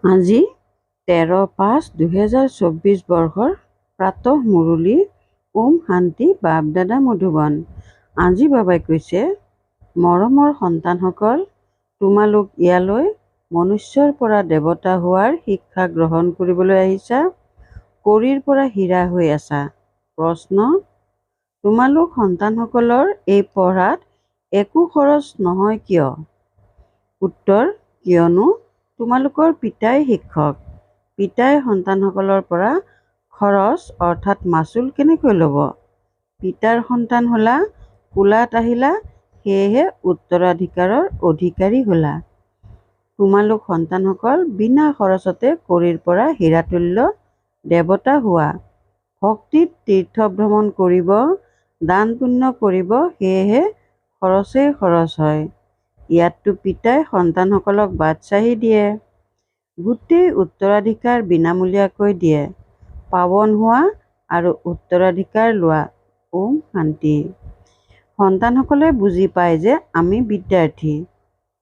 আজি 13/5/2024 বৰ্ষৰ প্ৰাতঃ মুৰলী ওম শান্তি বাপ-দাদা মধুবন। আজি বাবাই কৈছে, মৰমৰ সন্তানসকল, তোমালোক ইয়ালৈ মনুষ্যৰ পৰা দেৱতা হোৱাৰ শিক্ষা গ্ৰহণ কৰিবলৈ আহিছা, কড়িৰ পৰা হীৰা হৈ আছা। প্ৰশ্ন: তোমালোক সন্তানসকলৰ এই পঢ়াত একো খৰচ নহয় কিয়? উত্তৰ: কিয়নো তোমালোকৰ পিতাই শিক্ষক। পিতাই সন্তানসকলৰ পৰা খৰচ অৰ্থাৎ মাচুল কেনেকৈ ল'ব? পিতাৰ সন্তান হ'লা, কোলাত আহিলা, সেয়েহে উত্তৰাধিকাৰৰ অধিকাৰী হ'লা। তোমালোক সন্তানসকল বিনা খৰচতে কড়িৰ পৰা হীৰাতুল্য দেৱতা হোৱা। ভক্তিত তীৰ্থভ্ৰমণ কৰিব, দান পুণ্য কৰিব, সেয়েহে খৰচেই খৰচ হয়। ইয়াততো পিতাই সন্তানসকলক বাদশ্বাহী দিয়ে। গোটেই উত্তৰাধিকাৰ বিনামূলীয়াকৈ দিয়ে। পাৱন হোৱা আৰু উত্তৰাধিকাৰ লোৱা। ওম শান্তি। সন্তানসকলে বুজি পায় যে আমি বিদ্যাৰ্থী।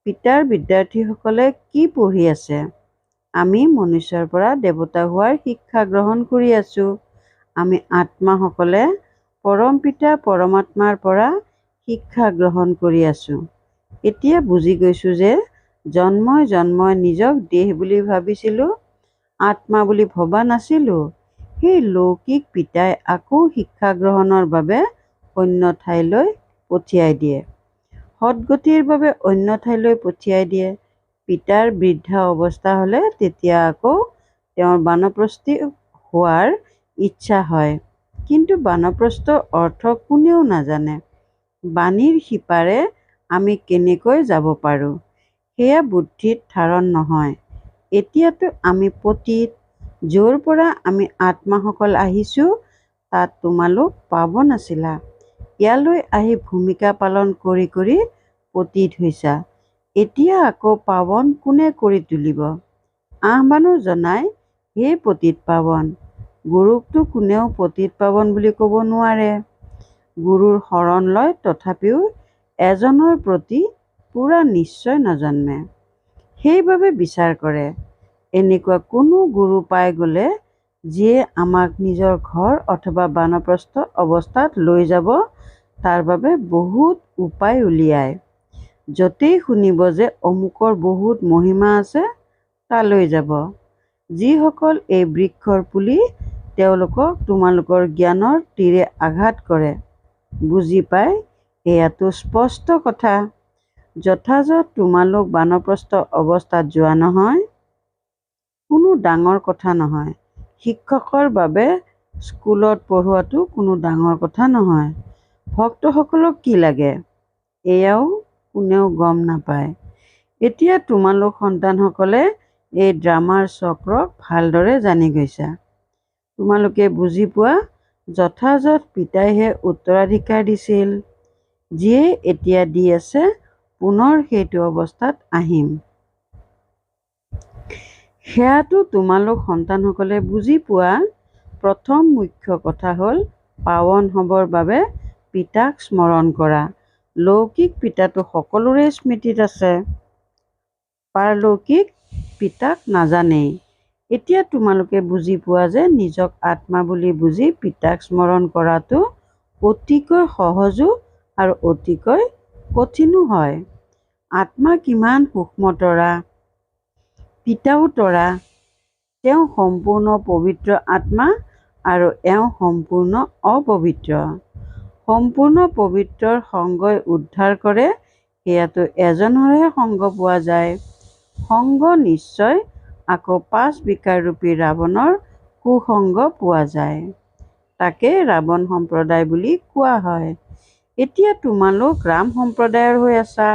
পিতাৰ বিদ্যাৰ্থীসকলে কি পঢ়ি আছে? আমি মনুষ্যৰ পৰা দেৱতা হোৱাৰ শিক্ষা গ্ৰহণ কৰি আছো। আমি আত্মাসকলে পৰম পিতা পৰমাত্মাৰ পৰা শিক্ষা গ্ৰহণ কৰি আছো। এতিয়া বুজি গৈছো যে জন্মই জন্মই নিজক দেহ বুলি ভাবিছিলো, আত্মা বুলি ভবা নাছিলো। সেই লৌকিক পিতাই আকৌ শিক্ষা গ্ৰহণৰ বাবে অন্য ঠাইলৈ পঠিয়াই দিয়ে। সৎগতিৰ বাবে অন্য ঠাইলৈ পঠিয়াই দিয়ে। পিতাৰ বৃদ্ধা অৱস্থা হ'লে তেতিয়া আকৌ তেওঁৰ বানপ্ৰস্থি হোৱাৰ ইচ্ছা হয়। কিন্তু বানপ্ৰস্থ অৰ্থ কোনেও নাজানে। বাণীৰ সিপাৰে আমি কেনেকৈ যাব পাৰো, সেয়া বুদ্ধিত ধাৰণ নহয়। এতিয়াতো আমি পতিত। য'ৰ পৰা আমি আত্মাসকল আহিছো, তাত তোমালোক পাৱন আছিলা। ইয়ালৈ আহি ভূমিকা পালন কৰি কৰি পতিত হৈছা। এতিয়া আকৌ পাৱন কোনে কৰি তুলিব? আহ্বানো জনাই, হে পতিত পাৱন। গুৰুকতো কোনেও পতিত পাৱন বুলি ক'ব নোৱাৰে। গুৰুৰ শৰণ লয়, তথাপিও এজনৰ প্ৰতি পূৰা নিশ্চয় নজন্মে। সেইবাবে বিচাৰ কৰে, এনেকুৱা কোনো গুৰু পাই গ'লে যিয়ে আমাক নিজৰ ঘৰ অথবা বানপ্ৰস্থ অৱস্থাত লৈ যাব, তাৰ বাবে বহুত উপায় উলিয়ায়। য'তেই শুনিব যে অমুকৰ বহুত মহিমা আছে, তালৈ যাব। যিসকল এই বৃক্ষৰ পুলি, তেওঁলোকক তোমালোকৰ জ্ঞানৰ তীৰে আঘাত কৰে। বুজি পাই? এয়াতো স্পষ্ট কথা। যথাযথ তোমালোক বানপ্ৰস্থ অৱস্থাত যোৱা নহয়, কোনো ডাঙৰ কথা নহয়। শিক্ষকৰ বাবে স্কুলত পঢ়োৱাটো কোনো ডাঙৰ কথা নহয়। ভক্তসকলক কি লাগে, এয়াও কোনেও গম নাপায়। এতিয়া তোমালোক সন্তানসকলে এই ড্ৰামাৰ চক্ৰক ভালদৰে জানি গৈছা। তোমালোকে বুজি পোৱা, যথাযথ পিতাইহে উত্তৰাধিকাৰ দিছিল। যিয়ে এতিয়া দি আছে, পুনৰ সেইটো অৱস্থাত আহিম। সেয়াতো তোমালোক সন্তানসকলে বুজি পোৱা। প্ৰথম মুখ্য কথা হ'ল পাৱন হ'বৰ বাবে পিতাক স্মৰণ কৰা। লৌকিক পিতাটো সকলোৰে স্মৃতিত আছে, পাৰলৌকিক পিতাক নাজানেই। এতিয়া তোমালোকে বুজি পোৱা যে নিজক আত্মা বুলি বুজি পিতাক স্মৰণ কৰাটো অতিকৈ সহজো আৰু অতিকৈ কঠিনো হয়। আত্মা কিমান সূক্ষ্মতৰা, পিতাও তৰা। তেওঁ সম্পূৰ্ণ পবিত্ৰ আত্মা আৰু এওঁ সম্পূৰ্ণ অপবিত্ৰ। সম্পূৰ্ণ পবিত্ৰৰ সংগই উদ্ধাৰ কৰে, সেয়াতো এজনৰহে সংগ পোৱা যায়। সংগ নিশ্চয় আকৌ 5 বিকাৰৰূপী ৰাৱণৰ কুসংগ পোৱা যায়। তাকে ৰাৱণ সম্প্ৰদায় বুলি কোৱা হয়। এতিয়া তোমালোক ৰাম সম্প্ৰদায়ৰ হৈ আছা।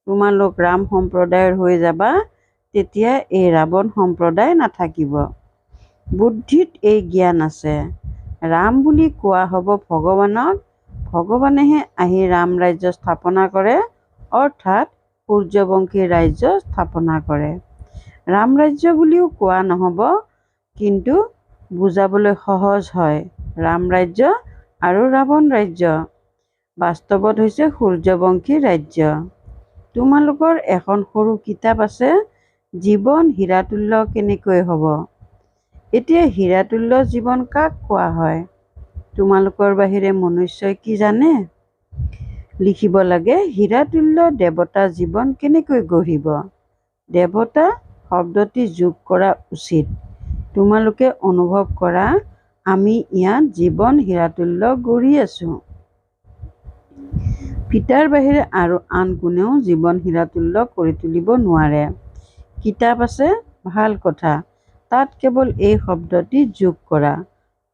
তোমালোক ৰাম সম্প্ৰদায়ৰ হৈ যাবা, তেতিয়া এই ৰাৱণ সম্প্ৰদায় নাথাকিব। বুদ্ধিত এই জ্ঞান আছে। ৰাম বুলি কোৱা হ'ব ভগৱানক। ভগৱানেহে আহি ৰাম ৰাজ্য স্থাপনা কৰে, অৰ্থাৎ সূৰ্যবংশী ৰাজ্য স্থাপনা কৰে। ৰাম ৰাজ্য বুলিও কোৱা নহ'ব, কিন্তু বুজাবলৈ সহজ হয়। ৰাম ৰাজ্য আৰু ৰাৱণ ৰাজ্য বাস্তৱত হৈছে সূৰ্যবংশী ৰাজ্য। তোমালোকৰ এখন সৰু কিতাপ আছে, জীৱন হীৰাতুল্য কেনেকৈ হ'ব? এতিয়া হীৰাতুল্য জীৱন কাক কোৱা হয়? তোমালোকৰ বাহিৰে মনুষ্যই কি জানে? লিখিব লাগে, হীৰাতুল্য দেৱতা জীৱন কেনেকৈ গঢ়িব? দেৱতা শব্দটি যোগ কৰা উচিত। তোমালোকে অনুভৱ কৰা আমি ইয়াত জীৱন হীৰাতুল্য গঢ়ি আছো। পিতাৰ বাহিৰে আৰু আন কোনেও জীৱন হীৰাতুল্য কৰি তুলিব নোৱাৰে। কিতাপ আছে, ভাল কথা, তাত কেৱল এই শব্দটি যোগ কৰা।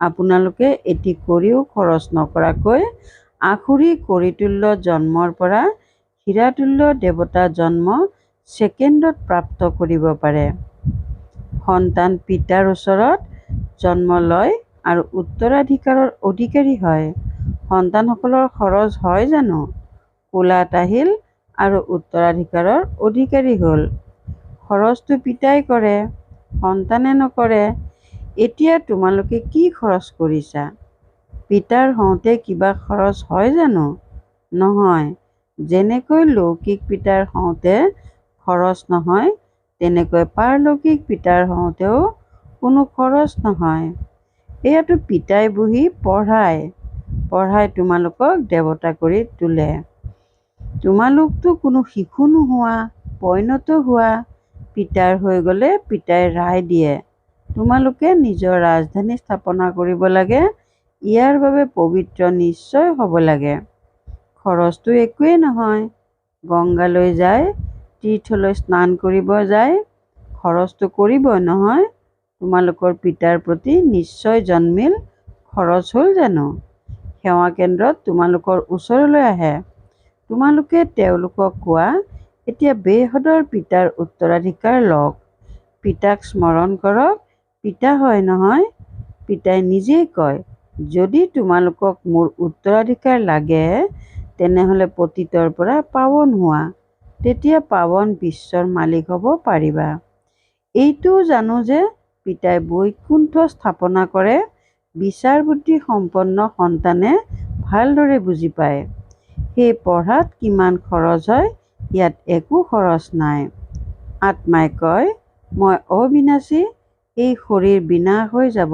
আপোনালোকে এটি কৰিও খৰচ নকৰাকৈ আখুৰি কৰিতুল্য জন্মৰ পৰা হীৰাতুল্য দেৱতা জন্ম ছেকেণ্ডত প্ৰাপ্ত কৰিব পাৰে। সন্তান পিতাৰ ওচৰত জন্ম লয় আৰু উত্তৰাধিকাৰৰ অধিকাৰী হয়। সন্তানসকলৰ খৰচ হয় জানো? কোলাত আহিল আৰু উত্তৰাধিকাৰৰ অধিকাৰী হ'ল। খৰচটো পিতাই কৰে, সন্তানে নকৰে। এতিয়া তোমালোকে কি খৰচ কৰিছা? পিতাৰ হওঁতে কিবা খৰচ হয় জানো? নহয়। যেনেকৈ লৌকিক পিতাৰ হওঁতে খৰচ নহয়, তেনেকৈ পাৰলৌকিক পিতাৰ হওঁতেও কোনো খৰচ নহয়। এয়াতো পিতাই বহি পঢ়াই তোমালোকক দেৱতা কৰি তোলে। তোমালোকতো কোনো শিশু নোহোৱা, পৰিণত হোৱা। পিতাৰ হৈ গ'লে পিতাই ৰায় দিয়ে। তোমালোকে নিজৰ ৰাজধানী স্থাপনা কৰিব লাগে। ইয়াৰ বাবে পবিত্ৰ নিশ্চয় হ'ব লাগে। খৰচটো একোৱেই নহয়। গংগালৈ যায়, তীৰ্থলৈ স্নান কৰিব যায়, খৰচটো কৰিবই নহয়। তোমালোকৰ পিতাৰ প্ৰতি নিশ্চয় জন্মিল, খৰচ হ'ল জানো? সেৱা কেন্দ্ৰত তোমালোকৰ ওচৰলৈ আহে। তোমালোকে তেওঁলোকক কোৱা, এতিয়া বেহদৰ পিতাৰ উত্তৰাধিকাৰ লওক। পিতাক স্মৰণ কৰক, পিতা হয় নহয়। পিতাই নিজেই কয়, যদি তোমালোকক মোৰ উত্তৰাধিকাৰ লাগে, তেনেহ'লে পতিতৰ পৰা পাৱন হোৱা, তেতিয়া পাৱন বিশ্বৰ মালিক হ'ব পাৰিবা। এইটোও জানো যে পিতাই বৈকুণ্ঠ স্থাপনা কৰে। বিচাৰ বুদ্ধি সম্পন্ন সন্তানে ভালদৰে বুজি পায়। সেই পঢ়াত কিমান খৰচ হয়, ইয়াত একো খৰচ নাই। আত্মাই কয়, মই অবিনাশী, এই শৰীৰ বিনাশ হৈ যাব,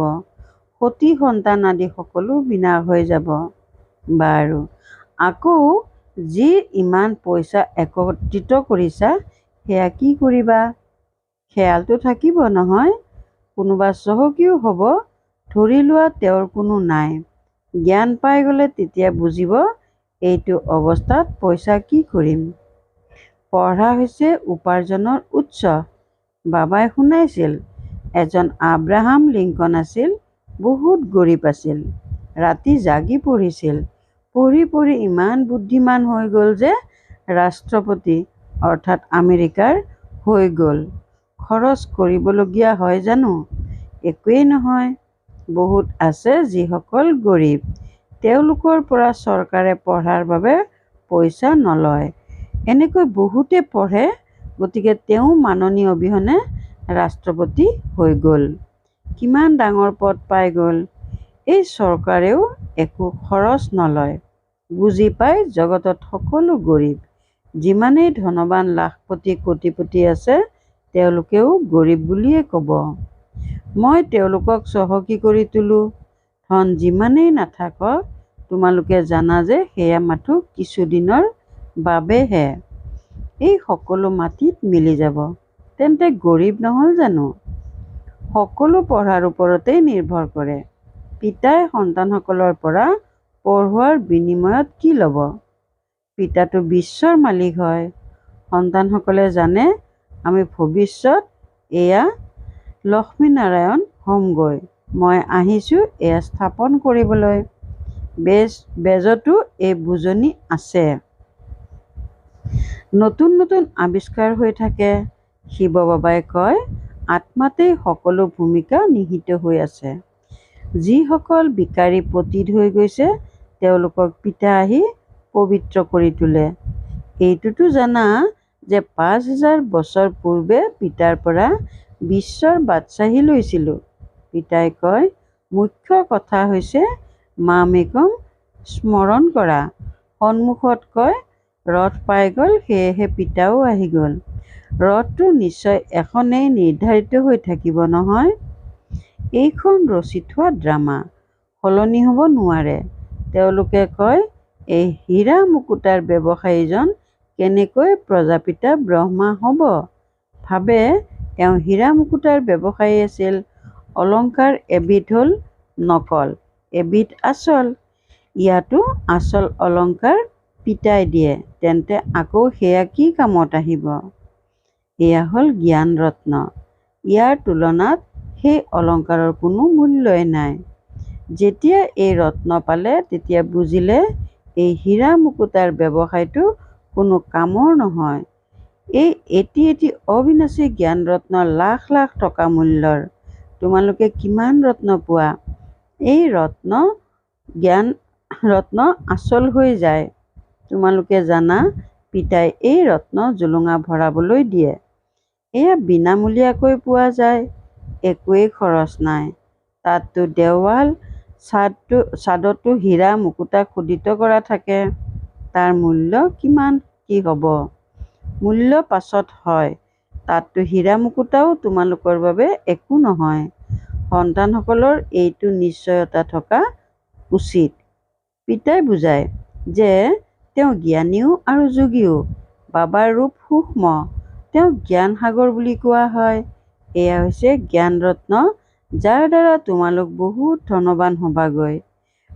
সতী সন্তান আদি সকলো বিনাশ হৈ যাব। বাৰু, আকৌ যি ইমান পইচা একত্ৰিত কৰিছা, সেয়া কি কৰিবা? খেয়ালটো থাকিব নহয়। কোনোবা চহকীও হ'ব। ধৰি লোৱা তেওঁৰ কোনো নাই। জ্ঞান পাই গ'লে তেতিয়া বুজিব, এইটো অৱস্থাত পইচা কি কৰিম। পঢ়া হৈছে উপাৰ্জনৰ উৎস। বাবাই শুনাইছিল, এজন আব্ৰাহাম লিংকন আছিল, বহুত গৰীব আছিল। ৰাতি জাগি পঢ়িছিল। পঢ়ি ইমান বুদ্ধিমান হৈ গ'ল যে ৰাষ্ট্ৰপতি অৰ্থাৎ আমেৰিকাৰ হৈ গ'ল। খৰচ কৰিবলগীয়া হয় জানো? একোৱেই নহয়। বহুত আছে যিসকল গৰীব। তেওঁলোকৰ পৰা চৰকাৰে পঢ়াৰ বাবে পইচা নলয়। এনেকৈ বহুতে পঢ়ে, গতিকে তেওঁ মাননি অবিহনে ৰাষ্ট্ৰপতি হৈ গ'ল। কিমান ডাঙৰ পদ পাই গ'ল। এই চৰকাৰেও একো খৰচ নলয়। বুজি পাই জগতত সকলো গৰীব। যিমানেই ধনৱান লাখপতি কোটিপতি আছে, তেওঁলোকেও গৰীব বুলিয়েই ক'ব। মই তেওঁলোকক চহকী কৰি তোলো। ধন যিমানেই নাথাকক, তোমালোকে জানা যে সেয়া মাথো কিছুদিনৰ বাবেহে। এই সকলো মাটিত মিলি যাব। তেন্তে গৰীব নহ'ল জানো? সকলো পঢ়াৰ ওপৰতেই নিৰ্ভৰ কৰে। পিতাই সন্তানসকলৰ পৰা পঢ়োৱাৰ বিনিময়ত কি ল'ব? পিতাটো বিশ্বৰ মালিক হয়। সন্তানসকলে জানে আমি ভৱিষ্যত এয়া লক্ষ্মীনাৰায়ণ হ'মগৈ। মই আহিছোঁ এয়া স্থাপন কৰিবলৈ। বেজতো এই বুজনি আছে। নতুন নতুন আৱিষ্কাৰ হৈ থাকে। শিৱ বাবাই কয়, আত্মাতেই সকলো ভূমিকা নিহিত হৈ আছে। যিসকল বিকাৰী পতিত হৈ গৈছে, তেওঁলোকক পিতা আহি পবিত্ৰ কৰি তোলে। এইটোতো জানা যে ৫,০০০ বছৰ পূৰ্বে পিতাৰ পৰা বিশ্বৰ বাদশ্বাহী লৈছিলোঁ। পিতাই কয়, মুখ্য কথা হৈছে মামেকম স্মৰণ কৰা। সন্মুখত কয়, ৰথ পাই গ'ল, সেয়েহে পিতাও আহি গ'ল। ৰথটো নিশ্চয় এখনেই নিৰ্ধাৰিত হৈ থাকিব নহয়। এইখন ৰচি থোৱা ড্ৰামা, সলনি হ'ব নোৱাৰে। তেওঁলোকে কয়, এই হীৰা মুকুতাৰ ব্যৱসায়ীজন কেনেকৈ প্ৰজাপিতা ব্ৰহ্মা হ'ব? ভাবে তেওঁ হীৰা মুকুতাৰ ব্যৱসায়ী আছিল। অলংকাৰ এবিধ হ'ল নকল, এবিধ আচল। ইয়াতো আচল অলংকাৰ পিতাই দিয়ে, তেন্তে আকৌ সেয়া কি কামত আহিব? এয়া হ'ল জ্ঞান ৰত্ন। ইয়াৰ তুলনাত সেই অলংকাৰৰ কোনো মূল্যই নাই। যেতিয়া এই ৰত্ন পালে তেতিয়া বুজিলে এই হীৰা মুকুতাৰ ব্যৱসায়টো কোনো কামৰ নহয়। এই এটি অবিনাশী জ্ঞান ৰত্ন লাখ লাখ টকা মূল্যৰ। তোমালোকে কিমান ৰত্ন পোৱা? এই জ্ঞান ৰত্ন আচল হৈ যায়। তোমালোকে জানা, পিতাই এই ৰত্ন জুলুঙা ভৰাবলৈ দিয়ে। এয়া বিনামূলীয়াকৈ পোৱা যায়, একোৱেই খৰচ নাই। তাততো দেৱাল ছাদতো হীৰা মুকুতা খোদিত কৰা থাকে। তাৰ মূল্য কিমান কি হ'ব? মূল্য পাছত হয়। তাততো হীৰা মুকুতাও তোমালোকৰ বাবে একো নহয়। সন্তানসকলৰ এইটো নিশ্চয়তা থকা উচিত। পিতাই বুজায় যে তেওঁ জ্ঞানীও আৰু যোগীও। বাবাৰ ৰূপ সূক্ষ্ম, তেওঁক জ্ঞান সাগৰ বুলি কোৱা হয়। এয়া হৈছে জ্ঞান ৰত্ন, যাৰ দ্বাৰা তোমালোক বহুত ধনৱান হ'বাগৈ।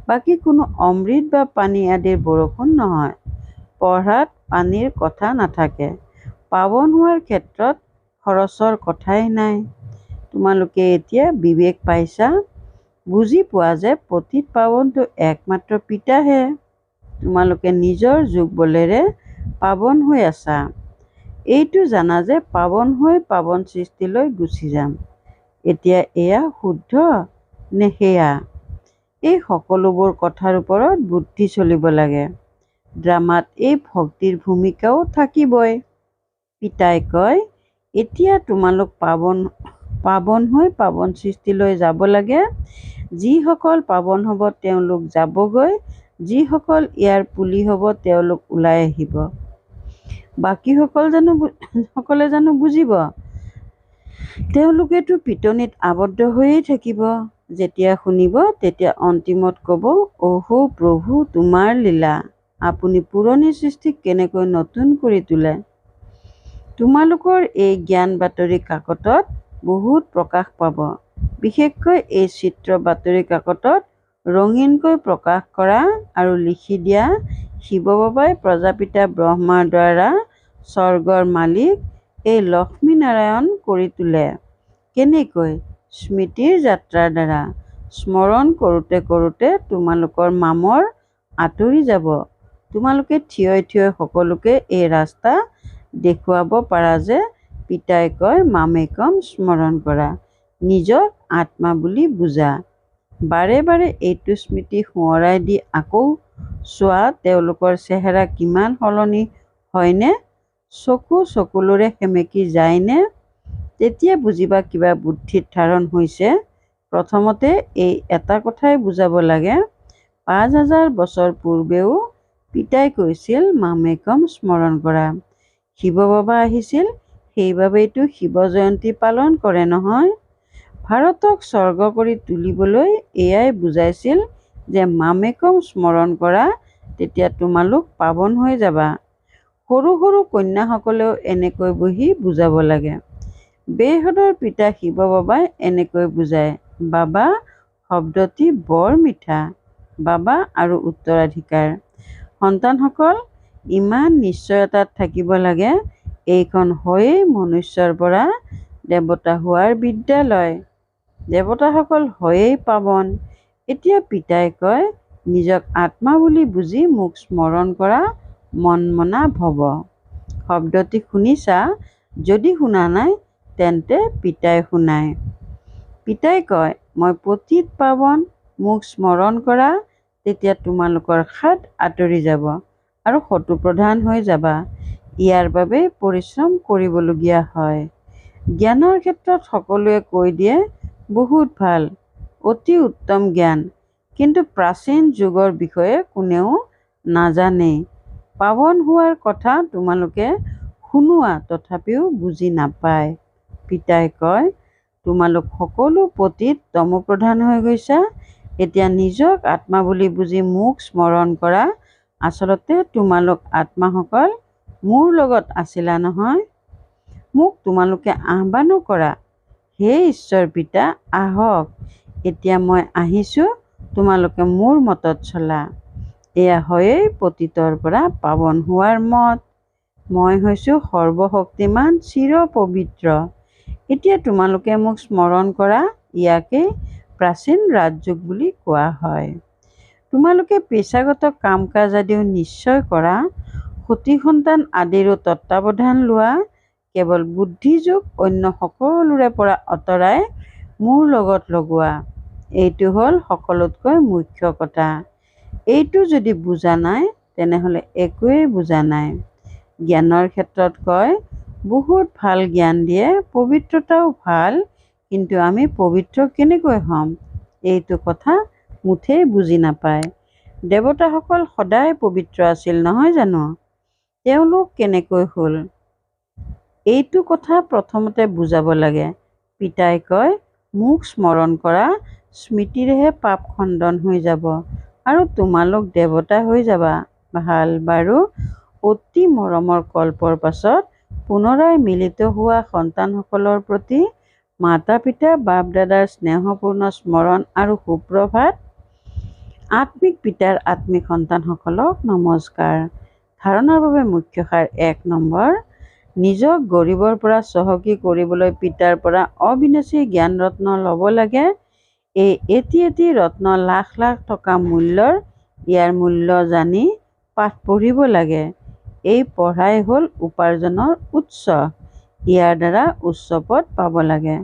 বাকী কোনো অমৃত বা পানী আদিৰ বৰষুণ নহয়। পঢ়াত পানীৰ কথা নাথাকে। পাৱন হোৱাৰ ক্ষেত্ৰত খৰচৰ কথাই নাই। তোমালোকে এতিয়া বিবেক পাইছা, বুজি পোৱা যে পতিত পাৱনটো একমাত্ৰ পিতাহে। তোমালোকে নিজৰ যোগ বলেৰে পাৱন হৈ আছা। এইটো জানা যে পাৱন হৈ পাৱন সৃষ্টিলৈ গুচি যাম। এতিয়া এয়া শুদ্ধ নে সেয়া? এই সকলোবোৰ কথাৰ ওপৰত বুদ্ধি চলিব লাগে। ড্ৰামাত এই ভক্তিৰ ভূমিকাও থাকিবই। পিতাই কয়, এতিয়া তোমালোক পাৱন হৈ পাৱন সৃষ্টিলৈ যাব লাগে। যিসকল পাৱন হ'ব তেওঁলোক যাবগৈ, যিসকল ইয়াৰ পুলি হ'ব তেওঁলোক ওলাই আহিব। বাকীসকলে জানো বুজিব? তেওঁলোকেতো পিটনিত আবদ্ধ হৈয়েই থাকিব। যেতিয়া শুনিব তেতিয়া অন্তিমত ক'ব, অহো প্ৰভু তোমাৰ লীলা, আপুনি পুৰণি সৃষ্টিক কেনেকৈ নতুন কৰি তোলে। তোমালোকৰ এই জ্ঞান বাতৰি কাকতত বহুত প্ৰকাশ পাব। বিশেষকৈ এই চিত্ৰ বাতৰি কাকতত ৰঙীনকৈ প্ৰকাশ কৰা আৰু লিখি দিয়া শিৱ বাবাই প্ৰজাপিতা ব্ৰহ্মাৰ দ্বাৰা স্বৰ্গৰ মালিক এই লক্ষ্মী নাৰায়ণ কৰি তোলে। কেনেকৈ? স্মৃতিৰ যাত্ৰাৰ দ্বাৰা। স্মৰণ কৰোঁতে কৰোঁতে তোমালোকৰ মামৰ আঁতৰি যাব। তোমালোকে থিয়ই থিয়ই সকলোকে এই ৰাস্তা দেখুৱাব পাৰা যে পিতাই কয় মামেকম স্মৰণ কৰা, নিজক আত্মা বুলি বুজা। বাৰে বাৰে এইটো স্মৃতি সোঁৱৰাই দি আকৌ চোৱা তেওঁলোকৰ চেহেৰা কিমান সলনি হয়নে? চকুলোৰে সেমেকি যায়নে? তেতিয়া বুজিবা কিবা বুদ্ধিত ধাৰণ হৈছে। প্ৰথমতে এই এটা কথাই বুজাব লাগে, ৫,০০০ বছৰ পূৰ্বেও পিতাই কৈছিল মামেকম স্মৰণ কৰা। শিৱ বাবা আহিছিল, সেইবাবেইতো শিৱ জয়ন্তী পালন কৰে নহয়। ভাৰতক স্বৰ্গ কৰি তুলিবলৈ এয়াই বুজাইছিল যে মামেকম স্মৰণ কৰা, তেতিয়া তোমালোক পাৱন হৈ যাবা। সৰু সৰু কন্যাসকলেও এনেকৈ বহি বুজাব লাগে। বেহদৰ পিতা শিৱ বাবাই এনেকৈ বুজায়। বাবা শব্দটি বৰ মিঠা। বাবা আৰু উত্তৰাধিকাৰ। সন্তানসকল, ইমান নিশ্চয়তাত থাকিব লাগে, এইখন হয়েই মনুষ্যৰ পৰা দেৱতা হোৱাৰ বিদ্যালয়। দেৱতাসকল হয়েই পাৱন। এতিয়া পিতাই কয়, নিজক আত্মা বুলি বুজি মোক স্মৰণ কৰা, মনমনা ভৱ। শব্দটি শুনিছা? যদি শুনা নাই তেন্তে পিতাই শুনায়। পিতাই কয়, মই পতিত পাৱন, মোক স্মৰণ কৰা, তেতিয়া তোমালোকৰ খাদ আঁতৰি যাব আৰু শত্ৰুপ্ৰধান হৈ যাবা। ইয়াৰ বাবে পৰিশ্ৰম কৰিবলগীয়া হয়। জ্ঞানৰ ক্ষেত্ৰত সকলোৱে কৈ দিয়ে বহুত ভাল, অতি উত্তম জ্ঞান, কিন্তু প্ৰাচীন যুগৰ বিষয়ে কোনেও নাজানেই। পাৱন হোৱাৰ কথা তোমালোকে শুনোৱা, তথাপিও বুজি নাপায়। পিতাই কয়, তোমালোক সকলো পতিত তমোপ্ৰধান হৈ গৈছা। এতিয়া নিজক আত্মা বুলি বুজি মোক স্মৰণ কৰা। আচলতে তোমালোক আত্মাসকল মোৰ লগত আছিলা নহয়। মোক তোমালোকে আহ্বানো কৰা, হে ঈশ্বৰ পিতা, আহক, এতিয়া মই আহিছোঁ, তোমালোকে মোৰ মতত চলা। এয়া হয়েই পতিতৰ পৰা পাৱন হোৱাৰ মত। মই হৈছোঁ সৰ্বশক্তিমান, চিৰ পবিত্ৰ। এতিয়া তোমালোকে মোক স্মৰণ কৰা, ইয়াকেই প্ৰাচীন ৰাজযোগ বুলি কোৱা হয়। তোমালোকে পেচাগত কাম কাজ আদিও নিশ্চয় কৰা, সতী সন্তান আদিৰো তত্বাৱধান লোৱা, কেৱল বুদ্ধিযোগ অন্য সকলোৰে পৰা আঁতৰাই মোৰ লগত লগোৱা। এইটো হ'ল সকলোতকৈ মুখ্য কথা। এইটো যদি বুজা নাই, তেনেহ'লে একোৱেই বুজা নাই। জ্ঞানৰ ক্ষেত্ৰত কয়, বহুত ভাল জ্ঞান দিয়ে, পবিত্ৰতাও ভাল, কিন্তু আমি পবিত্ৰ কেনেকৈ হ'ম? এইটো কথা মুঠেই বুজি নাপায়। দেৱতাসকল সদায় পবিত্ৰ আছিল নহয় জানো? তেওঁলোক কেনেকৈ হ'ল? এইটো কথা প্ৰথমতে বুজাব লাগে। পিতাই কয়, মোক স্মৰণ কৰা, স্মৃতিৰেহে পাপ খণ্ডন হৈ যাব আৰু তোমালোক দেৱতা হৈ যাবা। ভাল, বাৰু। অতি মৰমৰ কল্পৰ পাছত পুনৰাই মিলিত হোৱা সন্তানসকলৰ প্ৰতি মাতা পিতা বাপ দাদাৰ স্নেহপূৰ্ণ স্মৰণ আৰু সুপ্ৰভাত। আত্মিক পিতাৰ আত্মিক সন্তানসকলক নমস্কাৰ। ধাৰণাৰ বাবে মুখ্য সাৰ ১ নম্বৰ, নিজক গৰীবৰ পৰা চহকী কৰিবলৈ পিতাৰ পৰা অবিনাশী জ্ঞান ৰত্ন ল'ব লাগে। এই এটি ৰত্ন লাখ লাখ টকা মূল্যৰ। ইয়াৰ মূল্য জানি পাঠ পঢ়িব লাগে। এই পঢ়াই হ'ল উপাৰ্জনৰ উৎস। ইয়াৰ দ্বাৰা উচ্চ পদ পাব লাগে।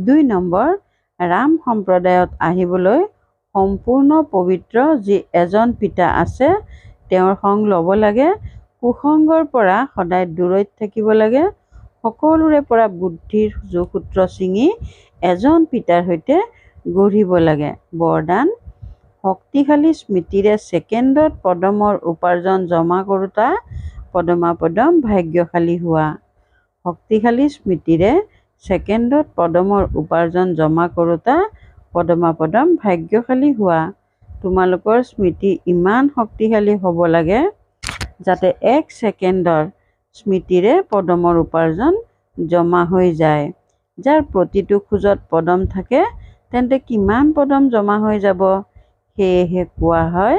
২ নম্বৰ, ৰাম সম্প্ৰদায়ত আহিবলৈ সম্পূৰ্ণ পবিত্ৰ যি এজন পিতা আছে, তেওঁৰ সং ল'ব লাগে। কুসংগৰ পৰা সদায় দূৰৈত থাকিব লাগে। সকলোৰে পৰা বুদ্ধিৰ যোগসূত্ৰ ছিঙি এজন পিতাৰ সৈতে গঢ়িব লাগে। বৰদান, শক্তিশালী স্মৃতিৰে ছেকেণ্ডত পদমৰ উপাৰ্জন জমা কৰোঁতা পদমাপদম ভাগ্যশালী হোৱা। শক্তিশালী স্মৃতিৰে ছেকেণ্ডত পদমৰ উপাৰ্জন জমা কৰোঁতা পদমাপদম ভাগ্যশালী হোৱা। তোমালোকৰ স্মৃতি ইমান শক্তিশালী হ'ব লাগে, যাতে 1 ছেকেণ্ডৰ স্মৃতিৰে পদমৰ উপাৰ্জন জমা হৈ যায়। যাৰ প্ৰতিটো খোজত পদম থাকে, তেন্তে কিমান পদম জমা হৈ যাব? সেয়েহে কোৱা হয়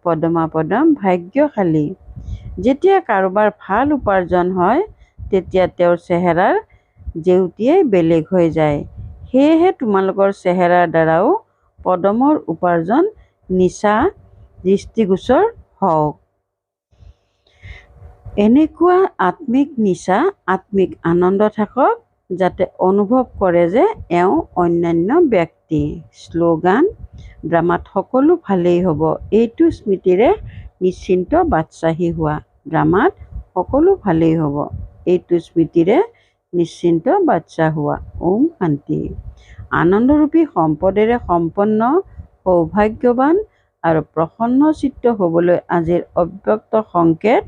পদমাপদম ভাগ্যশালী। যেতিয়া কাৰোবাৰ ভাল উপাৰ্জন হয়, তেতিয়া তেওঁৰ চেহেৰাৰ জেউতিয়েই বেলেগ হৈ যায়। সেয়েহে তোমালোকৰ চেহেৰাৰ দ্বাৰাও পদমৰ উপাৰ্জন নিচা দৃষ্টিগোচৰ হওক। এনেকুৱা আত্মিক নিচা, আত্মিক আনন্দ থাকক, যাতে অনুভৱ কৰে যে এওঁ অনন্য ব্যক্তি। শ্লোগান, ড্ৰামাত সকলো ভালেই হ'ব, এইটো স্মৃতিৰে নিশ্চিন্ত বাদশ্বাহী হোৱা। ড্ৰামাত সকলো ভালেই হ'ব, এইটো স্মৃতিৰে নিশ্চিন্ত বাদশ্বাহ হোৱা। ওম শান্তি। আনন্দৰূপী সম্পদেৰে সম্পন্ন, সৌভাগ্যৱান আৰু প্ৰসন্নচিত্ত হ'বলৈ আজিৰ অব্যক্ত সংকেত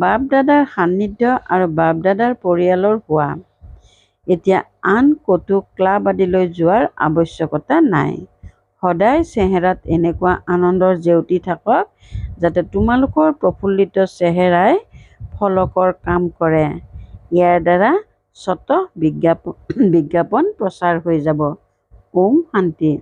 বাপ দাদাৰ সান্নিধ্য আৰু বাপ দাদাৰ পৰিয়ালৰ হোৱা। এতিয়া আন ক'তো ক্লাব আদিলৈ যোৱাৰ আৱশ্যকতা নাই। সদায় চেহেৰাত এনেকুৱা আনন্দৰ জেউতি থাকক, যাতে তোমালোকৰ প্ৰফুল্লিত চেহেৰাই ফলকৰ কাম কৰে। ইয়াৰ দ্বাৰা স্বতঃ বিজ্ঞাপন প্ৰচাৰ হৈ যাব। ওম শান্তি।